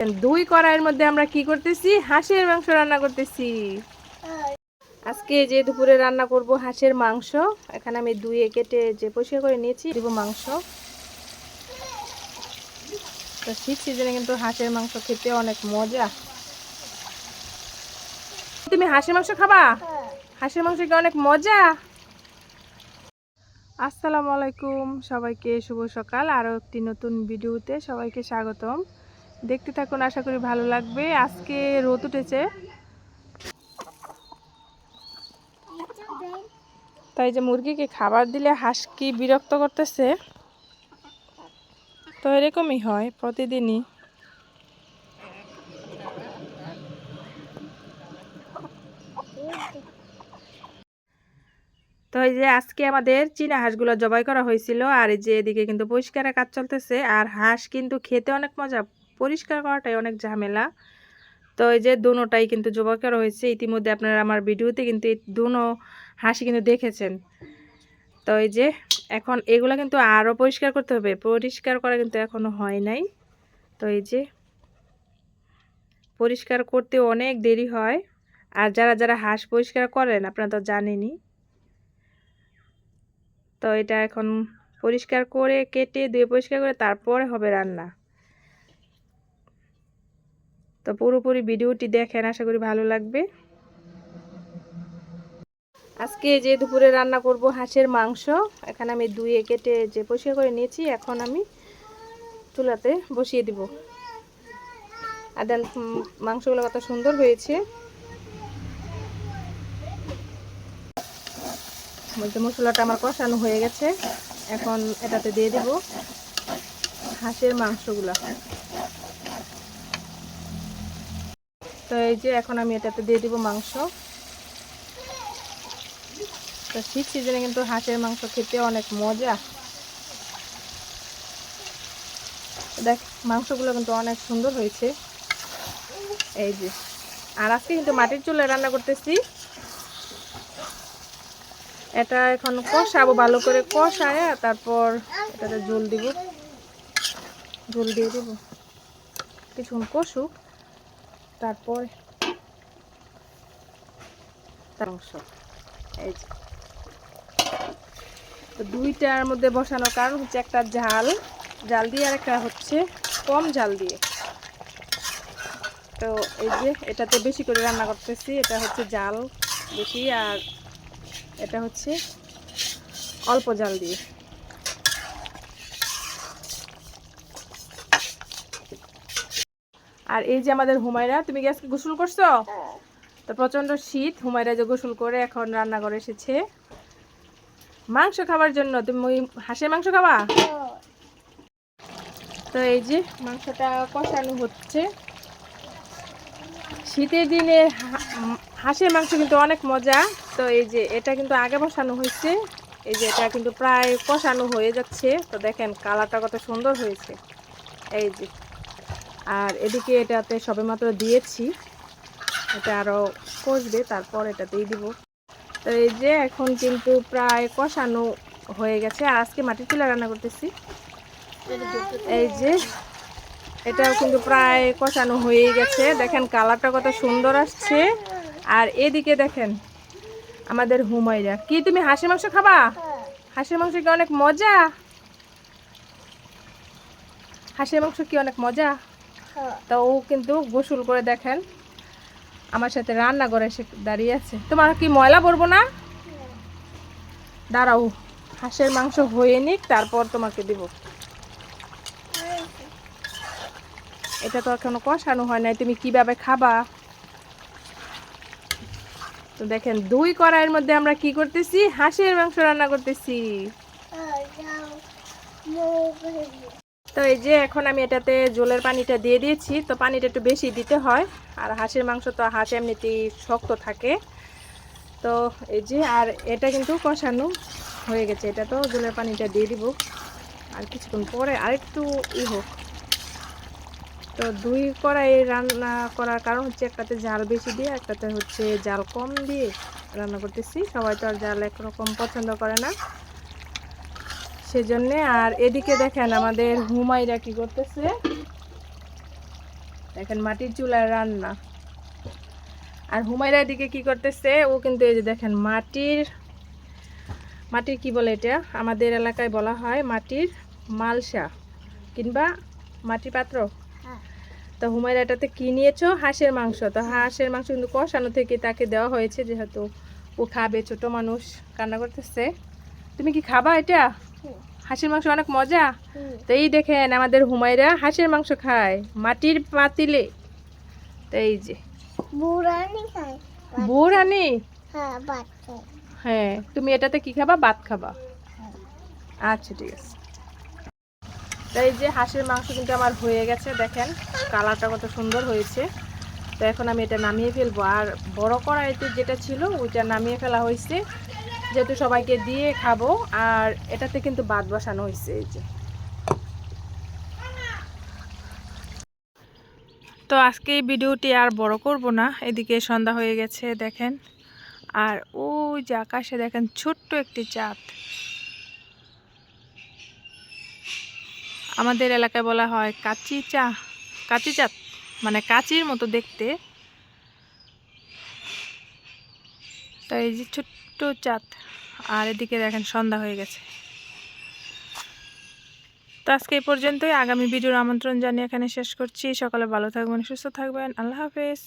দুই কড়াইয়ের মধ্যে আমরা কি করতেছি, হাঁসের মাংস রান্না করতেছি। আজকে যে দুপুরে রান্না করব হাঁসের মাংস। এখানে আমি ধুয়ে কেটে যে পরিষ্কার করে নিয়েছি, দিব মাংস। তো শীত সিজনে কিন্তু হাঁসের মাংস খেতে অনেক মজা। তুমি হাঁসের মাংস খাবা? হাঁসের মাংস কি অনেক মজা। আসসালামু আলাইকুম, সবাইকে শুভ সকাল। আরও একটি নতুন ভিডিওতে সবাইকে স্বাগতম। দেখতে থাকুন, আশা করি ভালো লাগবে। আজকে রোদ উঠেছে, তাই যে মুরগিকে খাবার দিলে হাঁস কি বিরক্ত করতেছে। তো এরকমই হয় প্রতিদিনই। তো এই যে আজকে আমাদের চীনা হাঁসগুলো জবাই করা হয়েছিল, আর এই যে এদিকে কিন্তু পরিষ্কারের কাজ চলতেছে। আর হাঁস কিন্তু খেতে অনেক মজা, পরিষ্কার করাটাই অনেক ঝামেলা। তো এই যে দুটোটাই কিন্তু জবাই করা হয়েছে। ইতিমধ্যে আপনারা আমার ভিডিওতে কিন্তু এই দুটো হাঁসই কিন্তু দেখেছেন। তো এই যে এখন এগুলা কিন্তু আরও পরিষ্কার করতে হবে, পরিষ্কার করা কিন্তু এখনো হয় নাই। তো এই যে পরিষ্কার করতে অনেক দেরি হয়। আর যারা যারা হাঁস পরিষ্কার করেন আপনারা তো জানেনই। তো এটা এখন পরিষ্কার করে কেটে ধুয়ে পরিষ্কার করে তারপরে হবে রান্না। তো পুরোপুরি ভিডিওটি দেখেন, আশা করি ভালো লাগবে। আজকে যে দুপুরে রান্না করব হাঁসের মাংস। এখানে আমি ধুয়ে কেটে যে পরিষ্কার করে নিয়েছি, এখন আমি চুলাতে বসিয়ে দিব। আর দেন মাংসগুলো কত সুন্দর হয়েছে। মশলাটা আমার কষানো হয়ে গেছে, এখন এটাতে দিয়ে দেব হাঁসের মাংসগুলা। তো এই যে এখন আমি এটাতে দিয়ে দিব মাংস। তো শীত সিজনে কিন্তু হাঁসের মাংস খেতে অনেক মজা। দেখ মাংসগুলো কিন্তু অনেক সুন্দর হয়েছে। এই যে আর আজকে কিন্তু মাটির চুলায় রান্না করতেছি। এটা এখন কষাবো, ভালো করে কষায় তারপর এটাতে ঝোল দিব, ঝোল দিয়ে দেবো। কিছুক্ষণ কষুক, তারপর মাংস। এই যে তো দুইটার মধ্যে বসানোর কারণ হচ্ছে একটা জাল দিয়ে আর একটা হচ্ছে কম জাল দিয়ে। তো এই যে এটাতে বেশি করে রান্না করতেছি, এটা হচ্ছে জাল বেশি আর এটা হচ্ছে অল্প জাল দিয়ে। আর এই যে আমাদের হুমায়রা, তুমি কি আজকে গোসল করছো? তো প্রচন্ড শীত, হুমায়রা যে গোসল করে এখন রান্না করে এসেছে মাংস খাবার জন্য। তুমি ওই হাঁসের মাংস খাবা? তো এই যে মাংসটা কষানো হচ্ছে। শীতের দিনে হাঁসের মাংস কিন্তু অনেক মজা। তো এই যে এটা কিন্তু আগে বসানো হয়েছে, এই যে এটা কিন্তু প্রায় কষানো হয়ে যাচ্ছে। তো দেখেন কালারটা কত সুন্দর হয়েছে। এই যে আর এদিকে এটাতে সবেমাত্র দিয়েছি, এটা আরও কষবে, তারপর এটা দিয়ে দিব। তো এই যে এখন কিন্তু প্রায় কষানো হয়ে গেছে। আর আজকে মাটির চুলা রান্না করতেছি। এই যে এটাও কিন্তু প্রায় কষানো হয়ে গেছে, দেখেন কালারটা কত সুন্দর আসছে। আর এদিকে দেখেন আমাদের হুমায়রা, কি তুমি হাঁসের মাংস খাবা? হাঁসের মাংস কি অনেক মজা? হাঁসের মাংস কি অনেক মজা। তো ও কিন্তু গোসল করে দেখেন আমার সাথে রান্না করে এসে দাঁড়িয়ে আছে। তোমার কি ময়লা পড়বো না? দাঁড়াও, হাঁসের মাংস হয়ে নিক তারপর তোমাকে দিব। এটা তো এখনো কষানো হয় নাই, তুমি কিভাবে খাবা? তো দেখেন দুই কড়াইয়ের মধ্যে আমরা কি করতেছি, হাঁসের মাংস রান্না করতেছি। তো এই যে এখন আমি এটাতে ঝোলের পানিটা দিয়ে দিয়েছি। তো পানিটা একটু বেশি দিতে হয়, আর হাঁসের মাংস তো হাঁস এমনিতেই শক্ত থাকে। তো এই যে আর এটা কিন্তু কষানো হয়ে গেছে, এটা তো ঝোলের পানিটা দিয়ে দিব আর কিছুক্ষণ পরে আরেকটু হোক। তো দুই কড়াই রান্না করার কারণ হচ্ছে একটাতে জাল বেশি দিয়ে, একটাতে হচ্ছে জাল কম দিয়ে রান্না করতেছি। সবাই তো আর জাল একরকম পছন্দ করে না, সেজন্যে। আর এদিকে দেখেন আমাদের হুমায়রা কি করতেছে, দেখেন মাটির চুলায় রান্না। আর হুমায়রা এদিকে কি করতেছে, ও কিন্তু এই যে দেখেন মাটির কি বলে এটা, আমাদের এলাকায় বলা হয় মাটির মালসা কিংবা মাটির পাত্র। তো হুমায়রা এটাতে কি নিয়েছো, হাঁসের মাংস। তো হাঁসের মাংস কিন্তু কষানো থেকে তাকে দেওয়া হয়েছে, যেহেতু ও খাবে, ছোট মানুষ কান্না করতেছে। তুমি কি খাবা এটা? হাঁসের মাংস অনেক মজা। তো এই দেখেন আমাদের হুমায়রা হাঁসের মাংস খায় মাটির পাতিলে। তো এই যে বুড়ানি, হ্যাঁ তুমি এটাতে কি খাবা, ভাত খাবা? আচ্ছা ঠিক আছে। তো এই যে হাঁসের মাংস কিন্তু আমার হয়ে গেছে, দেখেন কালারটা কত সুন্দর হয়েছে। তো এখন আমি এটা নামিয়ে ফেলবো। আর বড় কড়াইতে যেটা ছিল ওইটা নামিয়ে ফেলা হয়েছে, যেহেতু সবাইকে দিয়ে খাবো। আর এটাতে কিন্তু ভাত বসানো হয়েছে। এই যে, তো আজকে এই ভিডিওটি আর বড় করব না, এদিকে সন্ধ্যা হয়ে গেছে দেখেন। আর ওই যে আকাশে দেখেন ছোট্ট একটি চাঁদ। আমাদের এলাকায় বলা হয় কাচি চাঁদ, মানে কাচির মতো দেখতে। তো এই যে ছোট্ট চাঁদ, আর এদিকে দেখেন সন্ধ্যা হয়ে গেছে। তো আজকে এই পর্যন্তই, আগামী ভিডিওর আমন্ত্রণ জানিয়ে এখানে শেষ করছি। সকালে ভালো থাকবেন, সুস্থ থাকবেন, আল্লাহ হাফেজ।